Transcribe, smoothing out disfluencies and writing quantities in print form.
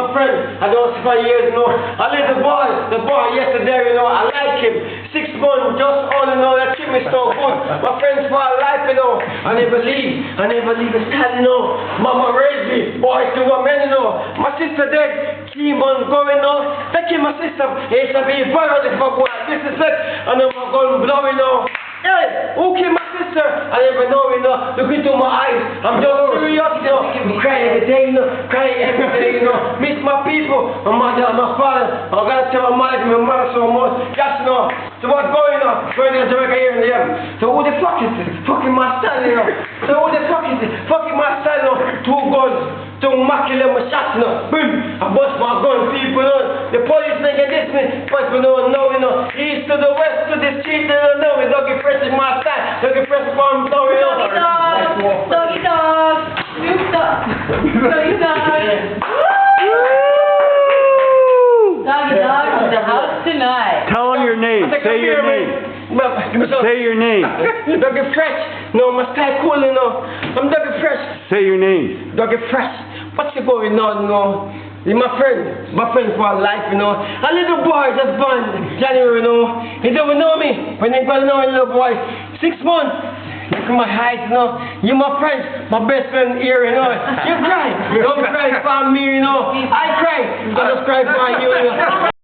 my friend. I don't see for years, you know. I let the boy yesterday, you know. I like him. 6 months, just all, you know. That treat me so good. My friends for life, you know. I never leave the style, you know. Mama raised me, boys to women, you know. My sister dead, 3 months going on. That came my sister. It's a be viral if I go out. This is it. I know my gun blowing, you know. Hey, who killed my sister? I never know, you know. Look into my eyes. I'm just serious, you know. Cry every day, you know. Cry every day, you know. Miss my people, my mother and my father. I gotta tell my mother so much. Just, you know. So what's going on? Going to Jamaica here and there. So who the fuck is this? Fucking my style, you know. So who the fuck is this? Fucking my style, you know. 2 guns. 2 macular shots, you know. Boom. I bust my gun, people, you know. The police nigga this me. But we don't know, you know. East to the west to the street, they don't know. We don't get fresh in my style. Don't get fresh from so, you know. Doggy dog. Snoop Dogg. Doggy dog. Doggy dog in the house tonight. Tell them your name. Say your name. Say your name. Doggy Fresh. No, my style cool, you know. I'm Doggy Fresh. Say your name. Doggy Fresh. What's going on, you know? He's my friend for life, you know. A little boy just born January, you know. He don't know me. When they gonna know a little boy, 6 months. Look at my eyes, you know. You my friend, my best friend here, you know. You cry. Don't cry for me, you know. I cry. I just cry for you, you know.